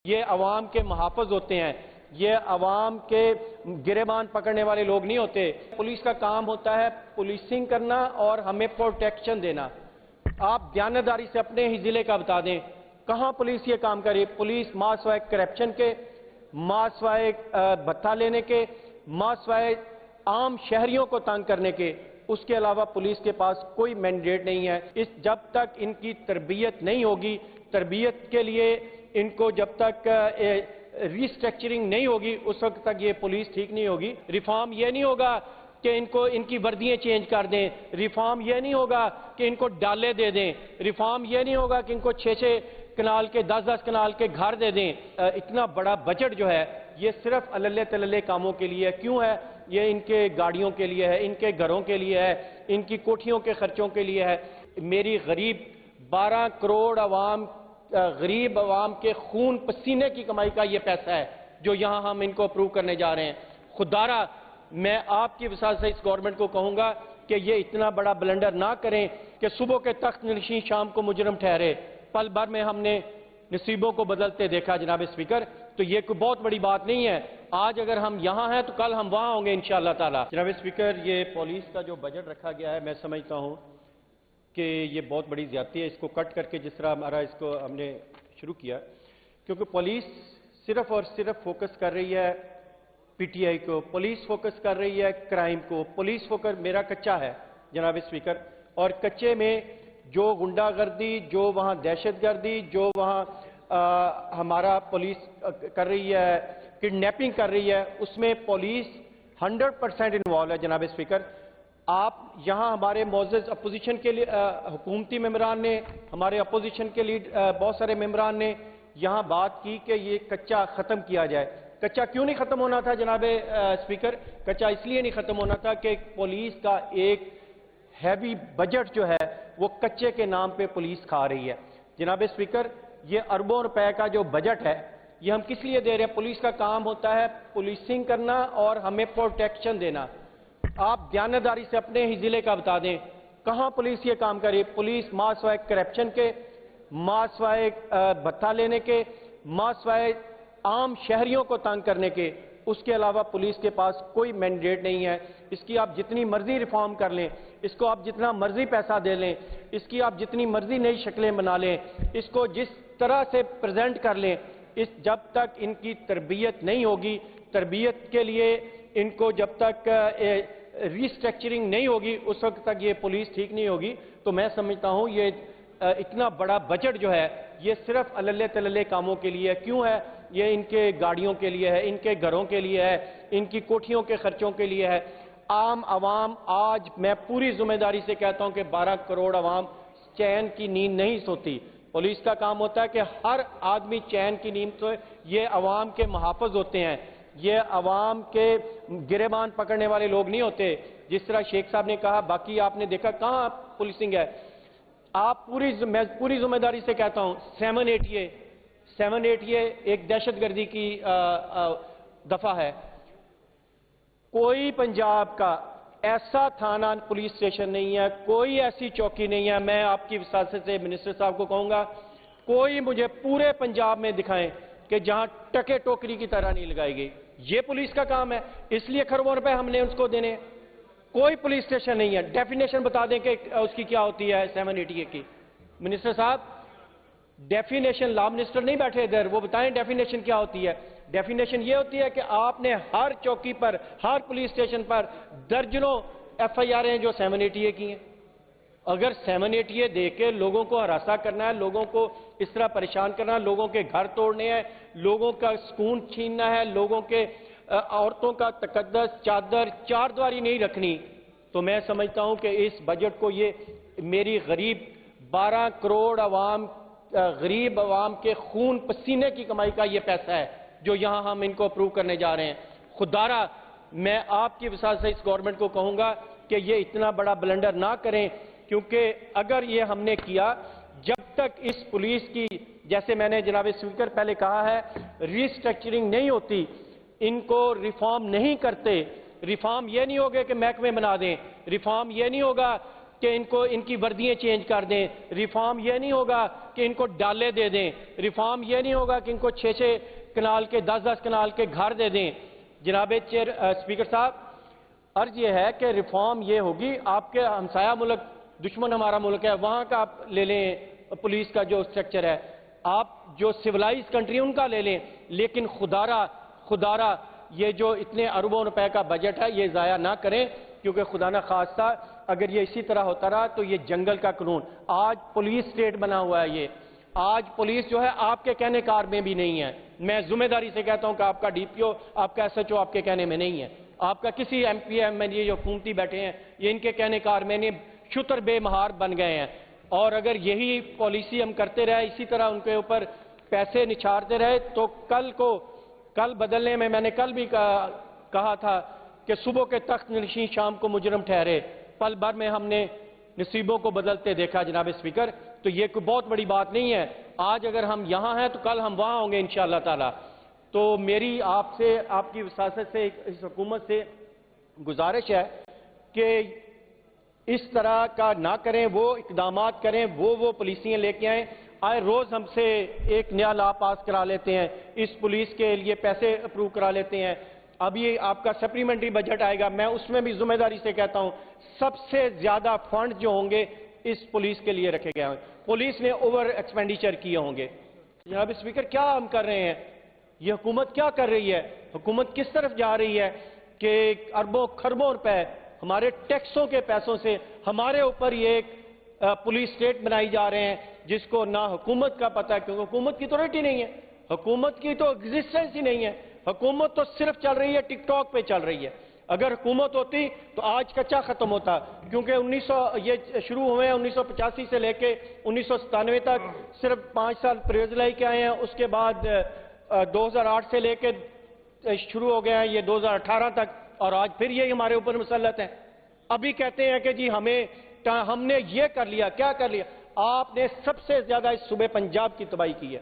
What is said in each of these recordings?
یہ عوام کے محافظ ہوتے ہیں، یہ عوام کے گریبان پکڑنے والے لوگ نہیں ہوتے۔ پولیس کا کام ہوتا ہے پولیسنگ کرنا اور ہمیں پروٹیکشن دینا۔ آپ دیانتداری سے اپنے ہی ضلع کا بتا دیں کہاں پولیس یہ کام کری۔ پولیس ماسوائے کرپشن کے، ماسوائے بھتہ لینے کے، ماسوائے عام شہریوں کو تنگ کرنے کے، اس کے علاوہ پولیس کے پاس کوئی مینڈیٹ نہیں ہے۔ جب تک ان کی تربیت نہیں ہوگی، تربیت کے لیے ان کو جب تک ریسٹرکچرنگ نہیں ہوگی اس وقت تک یہ پولیس ٹھیک نہیں ہوگی۔ ریفارم یہ نہیں ہوگا کہ ان کی وردیاں چینج کر دیں، ریفارم یہ نہیں ہوگا کہ ان کو ڈالے دے دیں، ریفارم یہ نہیں ہوگا کہ ان کو 6 کنال کے 10 کنال کے گھر دے دیں۔ اتنا بڑا بجٹ جو ہے یہ صرف اللہ تللے کاموں کے لیے کیوں ہے؟ یہ ان کے گاڑیوں کے لیے ہے، ان کے گھروں کے لیے ہے، ان کی کوٹھیوں کے خرچوں کے لیے ہے۔ میری غریب 12 کروڑ عوام، غریب عوام کے خون پسینے کی کمائی کا یہ پیسہ ہے جو یہاں ہم ان کو اپروو کرنے جا رہے ہیں۔ خدارہ میں آپ کی وساطت سے اس گورنمنٹ کو کہوں گا کہ یہ اتنا بڑا بلنڈر نہ کریں کہ صبح کے تخت نشین شام کو مجرم ٹھہرے۔ پل بھر میں ہم نے نصیبوں کو بدلتے دیکھا جناب اسپیکر، تو یہ کوئی بہت بڑی بات نہیں ہے۔ آج اگر ہم یہاں ہیں تو کل ہم وہاں ہوں گے انشاءاللہ تعالی۔ جناب اسپیکر، یہ پولیس کا جو بجٹ رکھا گیا ہے میں سمجھتا ہوں کہ یہ بہت بڑی زیادتی ہے۔ اس کو کٹ کر کے جس طرح اس کو ہم نے شروع کیا، کیونکہ پولیس صرف اور صرف فوکس کر رہی ہے پی ٹی آئی کو، پولیس فوکس کر رہی ہے کرائم کو، پولیس فوکس میرا کچا ہے جناب اسپیکر، اور کچے میں جو غنڈہ گردی، جو وہاں دہشت گردی، جو وہاں ہمارا پولیس کر رہی ہے، کڈنیپنگ کر رہی ہے، اس میں پولیس 100% انوالو ہے جناب اسپیکر۔ آپ یہاں ہمارے معزز اپوزیشن کے لیے حکومتی ممبران نے، ہمارے اپوزیشن کے لیے بہت سارے ممبران نے یہاں بات کی کہ یہ کچا ختم کیا جائے۔ کچا کیوں نہیں ختم ہونا تھا جناب اسپیکر؟ کچا اس لیے نہیں ختم ہونا تھا کہ پولیس کا ایک ہیوی بجٹ جو ہے وہ کچے کے نام پہ پولیس کھا رہی ہے۔ جناب اسپیکر، یہ اربوں روپے کا جو بجٹ ہے یہ ہم کس لیے دے رہے ہیں؟ پولیس کا کام ہوتا ہے پولیسنگ کرنا اور ہمیں پروٹیکشن دینا۔ آپ دیانتداری سے اپنے ہی ضلع کا بتا دیں کہاں پولیس یہ کام کری۔ پولیس ماسوائے کرپشن کے، ماسوائے بھتہ لینے کے، ماسوائے عام شہریوں کو تنگ کرنے کے، اس کے علاوہ پولیس کے پاس کوئی مینڈیٹ نہیں ہے۔ اس کی آپ جتنی مرضی ریفارم کر لیں، اس کو آپ جتنا مرضی پیسہ دے لیں، اس کی آپ جتنی مرضی نئی شکلیں بنا لیں، اس کو جس طرح سے پریزنٹ کر لیں، جب تک ان کی تربیت نہیں ہوگی، تربیت کے لیے ان کو جب تک ریسٹرکچرنگ نہیں ہوگی اس وقت تک یہ پولیس ٹھیک نہیں ہوگی۔ تو میں سمجھتا ہوں یہ اتنا بڑا بجٹ جو ہے یہ صرف اللہ تللے کاموں کے لیے کیوں ہے؟ یہ ان کے گاڑیوں کے لیے ہے، ان کے گھروں کے لیے ہے، ان کی کوٹھیوں کے خرچوں کے لیے ہے۔ عام عوام، آج میں پوری ذمہ داری سے کہتا ہوں کہ 12 کروڑ عوام چین کی نیند نہیں سوتی۔ پولیس کا کام ہوتا ہے کہ ہر آدمی چین کی نیند سوئے۔ یہ عوام کے محافظ ہوتے ہیں، یہ عوام کے گریبان پکڑنے والے لوگ نہیں ہوتے۔ جس طرح شیخ صاحب نے کہا، باقی آپ نے دیکھا کہاں پولیسنگ ہے۔ آپ میں پوری ذمہ داری سے کہتا ہوں 788 ایک دہشت گردی کی دفعہ ہے۔ کوئی پنجاب کا ایسا تھانہ پولیس اسٹیشن نہیں ہے، کوئی ایسی چوکی نہیں ہے۔ میں آپ کی وساطت سے منسٹر صاحب کو کہوں گا کوئی مجھے پورے پنجاب میں دکھائیں کہ جہاں ٹکے ٹوکری کی طرح نہیں لگائی گئی۔ یہ پولیس کا کام ہے، اس لیے کروڑوں روپے ہم نے اس کو دینے۔ کوئی پولیس اسٹیشن نہیں ہے۔ ڈیفینیشن بتا دیں کہ اس کی کیا ہوتی ہے 788 کی۔ منسٹر صاحب ڈیفینیشن، لا منسٹر نہیں بیٹھے ادھر، وہ بتائیں ڈیفینیشن کیا ہوتی ہے۔ ڈیفینیشن یہ ہوتی ہے کہ آپ نے ہر چوکی پر، ہر پولیس اسٹیشن پر درجنوں ایف آئی آر ہیں جو 788 کی ہیں۔ اگر 788 دے کے لوگوں کو ہراساں کرنا ہے، لوگوں کو اس طرح پریشان کرنا ہے، لوگوں کے گھر توڑنے ہیں، لوگوں کا سکون چھیننا ہے، لوگوں کے عورتوں کا تقدس چادر چار دیواری نہیں رکھنی، تو میں سمجھتا ہوں کہ اس بجٹ کو یہ میری غریب 12 کروڑ عوام، غریب عوام کے خون پسینے کی کمائی کا یہ پیسہ ہے جو یہاں ہم ان کو اپروو کرنے جا رہے ہیں۔ خدارہ میں آپ کی وساطت سے اس گورنمنٹ کو کہوں گا کہ یہ اتنا بڑا بلنڈر نہ کریں، کیونکہ اگر یہ ہم نے کیا، جب تک اس پولیس کی، جیسے میں نے جناب اسپیکر پہلے کہا ہے، ریسٹرکچرنگ نہیں ہوتی، ان کو ریفارم نہیں کرتے، ریفارم یہ نہیں ہوگا کہ محکمے بنا دیں، ریفارم یہ نہیں ہوگا کہ ان کی وردیاں چینج کر دیں، ریفارم یہ نہیں ہوگا کہ ان کو ڈالے دے دیں، ریفارم یہ نہیں ہوگا کہ ان کو 6 کنال کے 10 کنال کے گھر دے دیں۔ جناب اسپیکر صاحب، عرض یہ ہے کہ ریفارم یہ ہوگی، آپ کے ہمسایہ ملک، دشمن ہمارا ملک ہے، وہاں کا آپ لے لیں پولیس کا جو اسٹرکچر ہے، آپ جو سیولائز کنٹری ان کا لے لیں، لیکن خدارہ یہ جو اتنے اربوں روپے کا بجٹ ہے یہ ضائع نہ کریں، کیونکہ خدا نہ خواستہ اگر یہ اسی طرح ہوتا رہا تو یہ جنگل کا قانون، آج پولیس اسٹیٹ بنا ہوا ہے، یہ آج پولیس جو ہے آپ کے کہنے کار میں بھی نہیں ہے۔ میں ذمہ داری سے کہتا ہوں کہ آپ کا ڈی پی او، آپ کا ایس ایچ او آپ کے کہنے میں نہیں ہے، آپ کا کسی M P M L A جو حکومتی بیٹھے ہیں یہ ان کے کہنے کار میں نہیں، شتر بے مہار بن گئے ہیں۔ اور اگر یہی پالیسی ہم کرتے رہے، اسی طرح ان کے اوپر پیسے نچھاڑتے رہے تو کل بدلنے میں نے کل بھی کہا تھا کہ صبح کے تخت نشین شام کو مجرم ٹھہرے، پل بھر میں ہم نے نصیبوں کو بدلتے دیکھا جناب اسپیکر، تو یہ کوئی بہت بڑی بات نہیں ہے۔ آج اگر ہم یہاں ہیں تو کل ہم وہاں ہوں گے انشاءاللہ تعالی۔ تو میری آپ سے، آپ کی وساطت سے، اس حکومت سے گزارش ہے کہ اس طرح کا نہ کریں، وہ اقدامات کریں، وہ پالیسیاں لے کے آئیں۔ آئے روز ہم سے ایک نیا لا پاس کرا لیتے ہیں، اس پولیس کے لیے پیسے اپروو کرا لیتے ہیں۔ اب یہ آپ کا سپلیمنٹری بجٹ آئے گا، میں اس میں بھی ذمہ داری سے کہتا ہوں سب سے زیادہ فنڈ جو ہوں گے اس پولیس کے لیے رکھے گئے ہوں گے، پولیس نے اوور ایکسپینڈیچر کیے ہوں گے۔ جناب اسپیکر، کیا ہم کر رہے ہیں؟ یہ حکومت کیا کر رہی ہے؟ حکومت کس طرف جا رہی ہے کہ اربوں خربوں روپے ہمارے ٹیکسوں کے پیسوں سے ہمارے اوپر یہ ایک پولیس اسٹیٹ بنائی جا رہے ہیں جس کو نہ حکومت کا پتہ ہے، کیونکہ حکومت کی اتھارٹی نہیں ہے، حکومت کی تو ایگزسٹنس ہی نہیں ہے، حکومت تو صرف چل رہی ہے ٹک ٹاک پہ چل رہی ہے۔ اگر حکومت ہوتی تو آج کچا ختم ہوتا، کیونکہ یہ شروع ہوئے ہیں 1985 سے لے کے 1997 تک، صرف 5 سال پرویز لائی کے آئے ہیں، اس کے بعد 2008 سے لے کے شروع ہو گئے ہیں یہ 2018 تک، اور آج پھر یہ ہمارے اوپر مسلط ہیں۔ ابھی کہتے ہیں کہ جی ہم نے یہ کر لیا، کیا کر لیا؟ آپ نے سب سے زیادہ اس صوبے پنجاب کی تباہی کی ہے،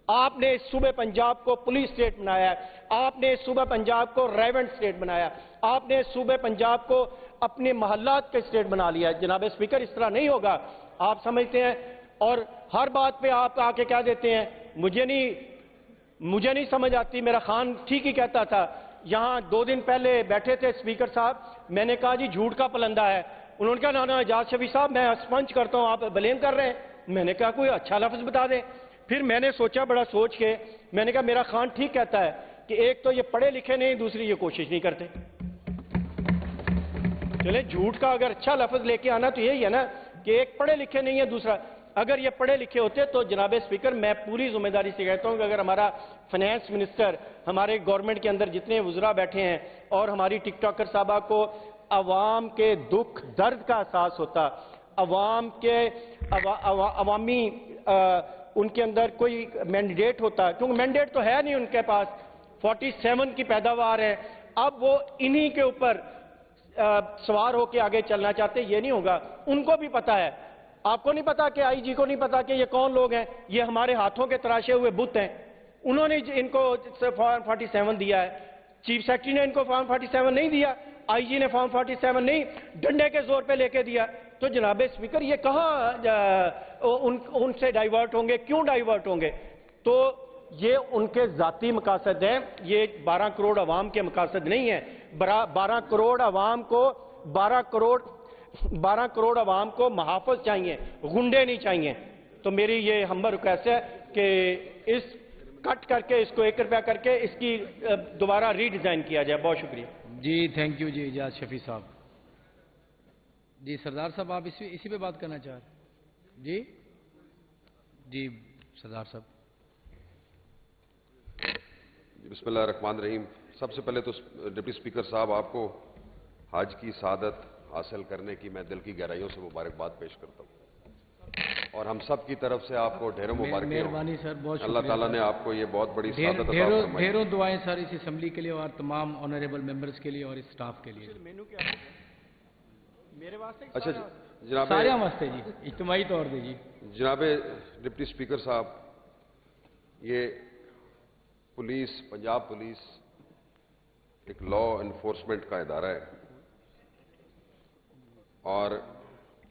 آپ نے اس صوبے پنجاب کو پولیس اسٹیٹ بنایا ہے، آپ نے اس صوبہ پنجاب کو ریونٹ اسٹیٹ بنایا، آپ نے اس صوبے پنجاب کو اپنے محلات کے اسٹیٹ بنا لیا۔ جناب اسپیکر، اس طرح نہیں ہوگا، آپ سمجھتے ہیں، اور ہر بات پہ آپ آ کے کہہ دیتے ہیں مجھے نہیں سمجھ آتی۔ میرا خان ٹھیک ہی کہتا تھا، یہاں 2 دن پہلے بیٹھے تھے اسپیکر صاحب، میں نے کہا جی جھوٹ کا پلندہ ہے، انہوں نے کہا نا اعجاز شفیع صاحب میں اسپنج کرتا ہوں، آپ بلیم کر رہے ہیں۔ میں نے کہا کوئی اچھا لفظ بتا دیں۔ پھر میں نے سوچا بڑا سوچ کے، میں نے کہا میرا خان ٹھیک کہتا ہے کہ ایک تو یہ پڑھے لکھے نہیں، دوسری یہ کوشش نہیں کرتے۔ چلیں جھوٹ کا اگر اچھا لفظ لے کے آنا تو یہی ہے نا کہ ایک پڑھے لکھے نہیں ہے، دوسرا اگر یہ پڑھے لکھے ہوتے تو جناب اسپیکر میں پوری ذمہ داری سے کہتا ہوں کہ اگر ہمارا فائنانس منسٹر، ہمارے گورنمنٹ کے اندر جتنے وزراء بیٹھے ہیں اور ہماری ٹک ٹاکر صاحبہ کو عوام کے دکھ درد کا احساس ہوتا، عوامی ان کے اندر کوئی مینڈیٹ ہوتا، کیونکہ مینڈیٹ تو ہے نہیں ان کے پاس، 47 کی پیداوار ہے، اب وہ انہی کے اوپر سوار ہو کے آگے چلنا چاہتے، یہ نہیں ہوگا۔ ان کو بھی پتا ہے، آپ کو نہیں پتا کہ آئی جی کو نہیں پتا کہ یہ کون لوگ ہیں، یہ ہمارے ہاتھوں کے تراشے ہوئے بت ہیں، انہوں نے ان کو فارم 47 دیا ہے، چیف سیکرٹری نے ان کو فارم 47 نہیں دیا، آئی جی نے فارم 47 نہیں ڈنڈے کے زور پہ لے کے دیا، تو جناب اسپیکر یہ کہاں ان سے ڈائیورٹ ہوں گے، کیوں ڈائیورٹ ہوں گے؟ تو یہ ان کے ذاتی مقاصد ہیں، یہ 12 کروڑ عوام کے مقاصد نہیں ہیں۔ 12 کروڑ عوام کو 12 کروڑ عوام کو محافظ چاہیے، غنڈے نہیں چاہیے۔ تو میری یہ ہمبر ریکویسٹ ہے کہ اس کٹ کر کے، اس کو 1 روپیہ کر کے اس کی دوبارہ ری ڈیزائن کیا جائے۔ بہت شکریہ جی، تھینک یو جی اعجاز شفیع صاحب۔ جی سردار صاحب، آپ اسی پہ بات کرنا چاہ رہے ہیں؟ جی سردار صاحب۔ بسم اللہ الرحمن الرحیم۔ سب سے پہلے تو ڈپٹی اسپیکر صاحب آپ کو حج کی سعادت حاصل کرنے کی میں دل کی گہرائیوں سے مبارکباد پیش کرتا ہوں، اور ہم سب کی طرف سے آپ کو ڈھیروں مبارکباد۔ مہربانی سر، بہت شکریہ۔ اللہ تعالیٰ نے آپ کو یہ بہت بڑی سعادت عطا فرمائی۔ ڈھیروں دعائیں سر اس اسمبلی کے لیے اور تمام آنریبل ممبرز کے لیے اور اس سٹاف کے لیے۔ میرے واسطے اچھا جناب، سارے واسطے جی، اجتماعی طور پہ جی۔ جناب ڈپٹی اسپیکر صاحب، یہ پولیس، پنجاب پولیس ایک لا انفورسمنٹ کا ادارہ ہے، اور